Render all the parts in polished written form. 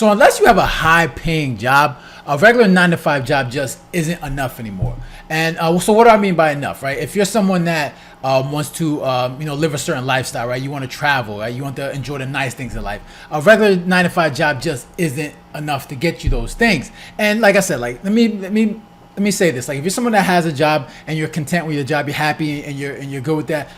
So unless you have a high paying job, a regular 9 to 5 job just isn't enough anymore. And so what do I mean by enough, right? If you're someone that wants to, live a certain lifestyle, right? You want to travel, right? You want to enjoy the nice things in life. A regular 9 to 5 job just isn't enough to get you those things. And like I said, like let me say this: like if you're someone that has a job and you're content with your job, you're happy and you're good with that.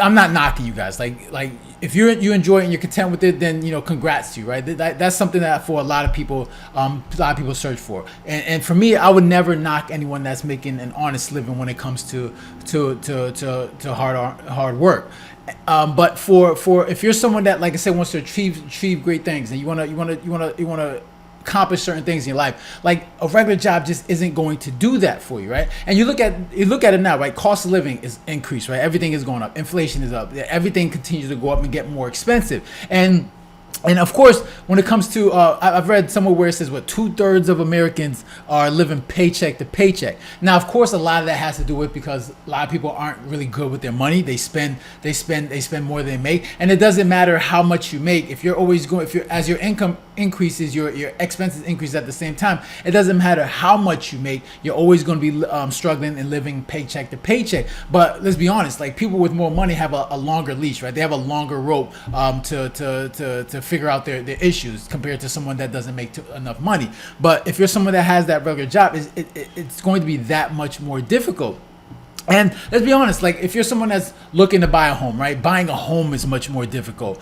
I'm not knocking you guys. Like if you enjoy it and you're content with it, then congrats to you, right? That's something that for a lot of people search for. And for me, I would never knock anyone that's making an honest living when it comes to hard work. But for if you're someone that, like I said, wants to achieve great things, and you wanna accomplish certain things in your life, like a regular job just isn't going to do that for you, right? And you look at it now, right? Cost of living is increased, right? Everything is going up, inflation is up, everything continues to go up and get more expensive. And of course, when it comes to, I've read somewhere where it says 2/3 of Americans are living paycheck to paycheck. Now, of course, a lot of that has to do with because a lot of people aren't really good with their money. They spend more than they make, and it doesn't matter how much you make. If as your income increases, your expenses increase at the same time. It doesn't matter how much you make. You're always going to be struggling and living paycheck to paycheck. But let's be honest, like people with more money have a longer leash, right? They have a longer rope to figure out their issues compared to someone that doesn't make enough money. But if you're someone that has that regular job, it's going to be that much more difficult. And let's be honest, like if you're someone that's looking to buy a home, right? Buying a home is much more difficult.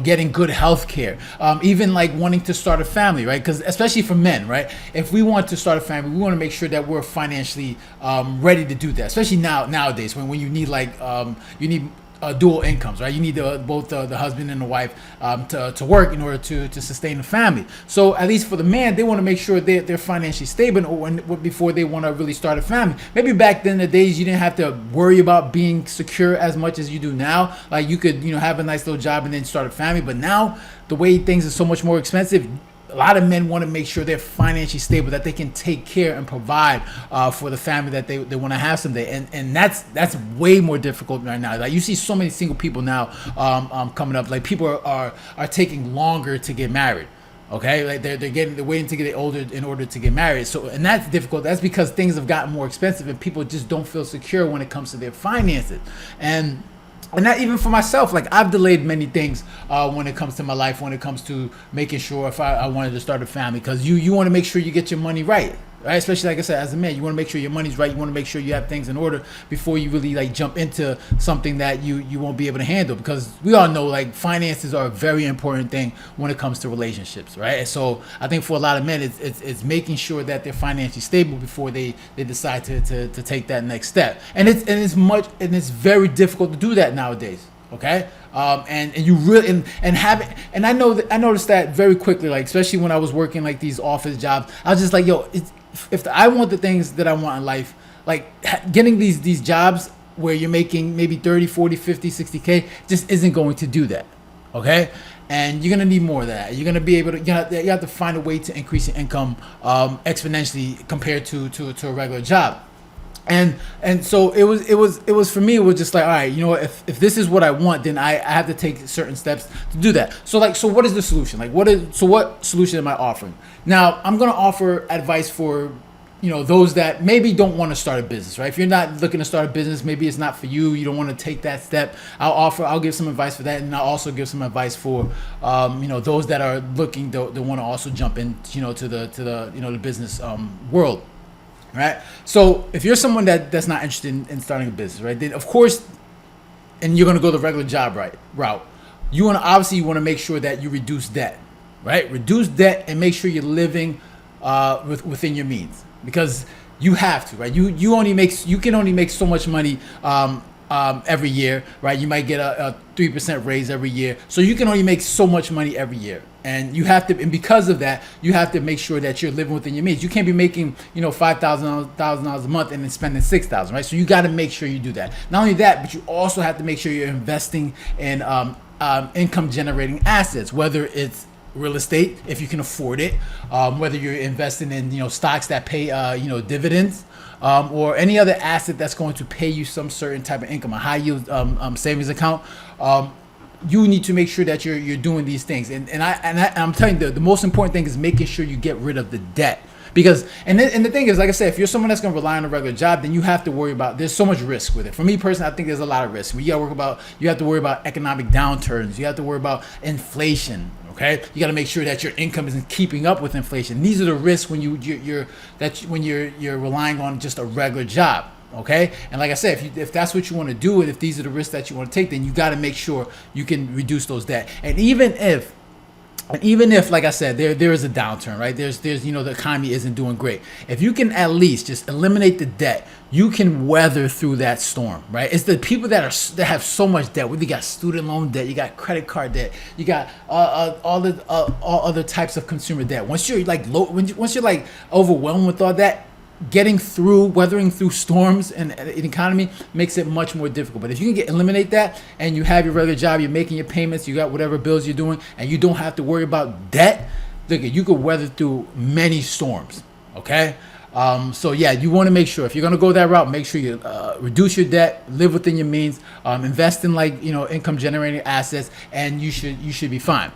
Getting good health care, even like wanting to start a family, right? Because especially for men, right? If we want to start a family, we want to make sure that we're financially ready to do that. Especially nowadays when you need dual incomes, right? You need both the husband and the wife to work in order to sustain the family. So at least for the man, they want to make sure they're financially stable before they want to really start a family. Maybe back then in the days, you didn't have to worry about being secure as much as you do now. Like you could have a nice little job and then start a family. But now the way things are so much more expensive, a lot of men want to make sure they're financially stable, that they can take care and provide for the family that they want to have someday. And that's way more difficult right now. Like you see so many single people now coming up. Like people are taking longer to get married. Okay, like they're waiting to get older in order to get married. So, and that's difficult. That's because things have gotten more expensive and people just don't feel secure when it comes to their finances. And that even for myself, like I've delayed many things when it comes to my life, when it comes to making sure if I wanted to start a family, because you want to make sure you get your money right, especially like I said, as a man, you want to make sure your money's right. You want to make sure you have things in order before you really like jump into something that you won't be able to handle, because we all know like finances are a very important thing when it comes to relationships, right? And so I think for a lot of men, it's making sure that they're financially stable before they decide to take that next step. And it's very difficult to do that nowadays. Okay. And you really and I noticed that very quickly, like especially when I was working like these office jobs. I was just like, if I want the things that I want in life, like getting these jobs where you're making maybe 30, 40, 50, 60K just isn't going to do that. Okay. And you're going to need more of that. You're going to be able to, you have to find a way to increase your income exponentially compared to a regular job. And so it was for me, it was just like, all right, if this is what I want, then I have to take certain steps to do that. So what is the solution? Like what solution am I offering? Now I'm going to offer advice for, those that maybe don't want to start a business, right? If you're not looking to start a business, maybe it's not for you. You don't want to take that step. I'll give some advice for that. And I'll also give some advice for, those that are looking to want to also jump in, to the business world. Right. So if you're someone that's not interested in starting a business, right, then of course, and you're going to go the regular job route, you want to make sure that you reduce debt, right? Reduce debt and make sure you're living within your means, because you have to, right? You can only make so much money every year, right? You might get a 3% raise every year, so you can only make so much money every year. And you have to, and because of that, you have to make sure that you're living within your means. You can't be making, $5,000 a month and then spending $6,000, right? So you got to make sure you do that. Not only that, but you also have to make sure you're investing in income generating assets, whether it's real estate, if you can afford it, whether you're investing in, stocks that pay, dividends, or any other asset that's going to pay you some certain type of income, a high yield savings account. you need to make sure that you're doing these things. I'm telling you, the most important thing is making sure you get rid of the debt. Because and the thing is, like I said, if you're someone that's going to rely on a regular job, then you have to worry about, there's so much risk with it. For me personally, I think there's a lot of risk. You have to worry about economic downturns. You have to worry about inflation. Okay, you got to make sure that your income isn't keeping up with inflation. These are the risks when you're relying on just a regular job. Okay, and like I said, if that's what you want to do, and if these are the risks that you want to take, then you got to make sure you can reduce those debt. And even if, like I said, there is a downturn, right? There's the economy isn't doing great. If you can at least just eliminate the debt, you can weather through that storm, right? It's the people that have so much debt. Whether you got student loan debt, you got credit card debt, you got all other types of consumer debt. Once you're like once you're like overwhelmed with all that, weathering through storms and an economy makes it much more difficult. But if you can eliminate that, and you have your regular job, you're making your payments, you got whatever bills you're doing, and you don't have to worry about debt, look, you could weather through many storms. Okay. So yeah, you want to make sure, if you're going to go that route, make sure you reduce your debt, live within your means, invest in income generating assets, and you should be fine.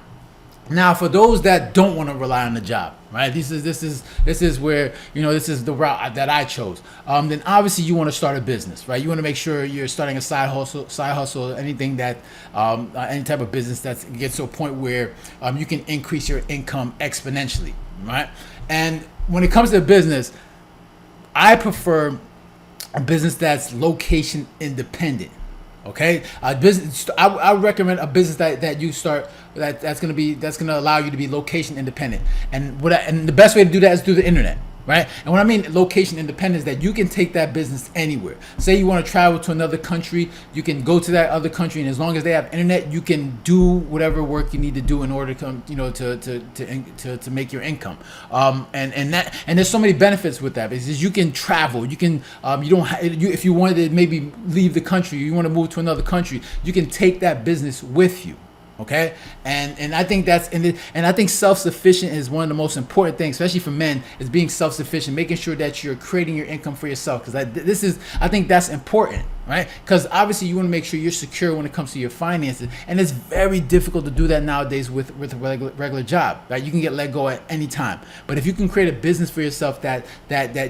Now, for those that don't want to rely on the job, right? This is where, this is the route that I chose. Then obviously you want to start a business, right? You want to make sure you're starting a side hustle, anything that, any type of business that gets to a point where you can increase your income exponentially, right? And when it comes to business, I prefer a business that's location independent. Okay, business. I would recommend a business that you start that's gonna allow you to be location independent. And and the best way to do that is through the internet, right? And when I mean location independent, is that you can take that business anywhere. Say you want to travel to another country, you can go to that other country, and as long as they have internet, you can do whatever work you need to do in order to make your income. And there's so many benefits with that. Is you can travel, you can if you wanted to maybe leave the country, you want to move to another country, you can take that business with you. Okay, and I think I think self-sufficient is one of the most important things, especially for men, is being self-sufficient, making sure that you're creating your income for yourself. Because I think that's important, right? Because obviously you want to make sure you're secure when it comes to your finances, and it's very difficult to do that nowadays with a regular job, right? You can get let go at any time. But if you can create a business for yourself that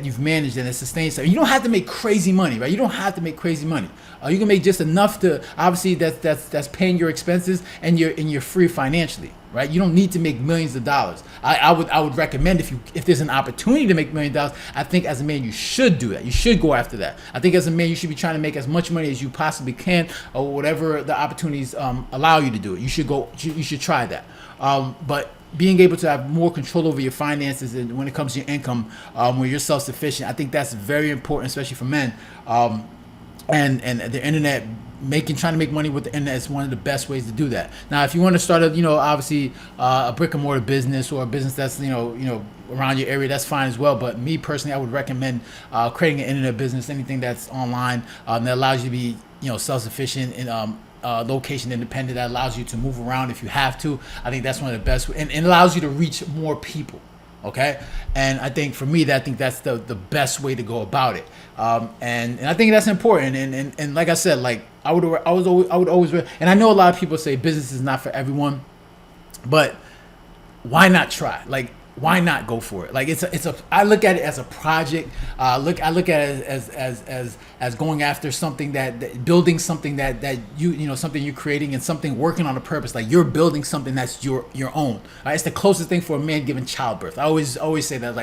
you've managed and it sustains, you don't have to make crazy money, right? You don't have to make crazy money. You can make just enough to, obviously that's paying your expenses, and you're free financially, right? You don't need to make millions of dollars. I would recommend, if there's an opportunity to make $1 million, I think as a man you should do that. You should go after that. I think as a man you should be trying to make as much money as you possibly can, or whatever the opportunities allow you to do it. You should try that. But being able to have more control over your finances, and when it comes to your income, when you're self-sufficient, I think that's very important, especially for men. And the internet, trying to make money with the internet is one of the best ways to do that. Now, if you want to start a brick and mortar business, or a business that's around your area, that's fine as well. But me personally, I would recommend creating an internet business, anything that's online, that allows you to be self-sufficient and location independent, that allows you to move around if you have to. I think that's one of the best, and it allows you to reach more people. Okay, and I think for me, I think that's the best way to go about it. And I think that's important. And like I said, like I would always, and I know a lot of people say business is not for everyone, but why not try? Like, why not go for it? Like I look at it as a project. I look at it as going after something that building something that something you're creating, and something working on a purpose. Like you're building something that's your own. Right? It's the closest thing for a man giving childbirth. I always say that.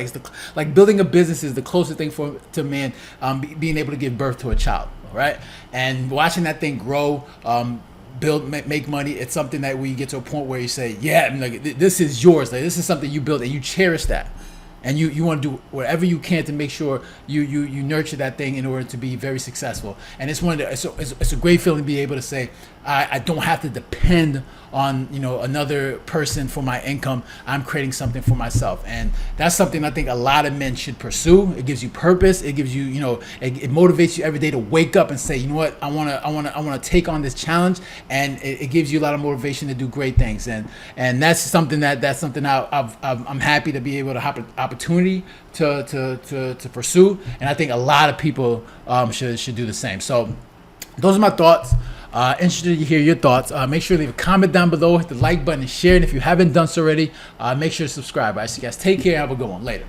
Like building a business is the closest thing to a man being able to give birth to a child. Right? And watching that thing grow. Make money. It's something that when you get to a point where you say, yeah, this is yours. Like this is something you built, and you cherish that, and you want to do whatever you can to make sure you nurture that thing in order to be very successful. And it's it's a great feeling to be able to say, I don't have to depend on another person for my income. I'm creating something for myself, and that's something I think a lot of men should pursue. It gives you purpose. It gives you it motivates you every day to wake up and say, you know what, I want to take on this challenge, and it gives you a lot of motivation to do great things. And that's something I'm happy to be able to have an opportunity to pursue, and I think a lot of people should do the same. So those are my thoughts. Interested to hear your thoughts. Make sure to leave a comment down below, hit the like button, and share it. If you haven't done so already, make sure to subscribe. All right, so you guys take care. Have a good one. Later.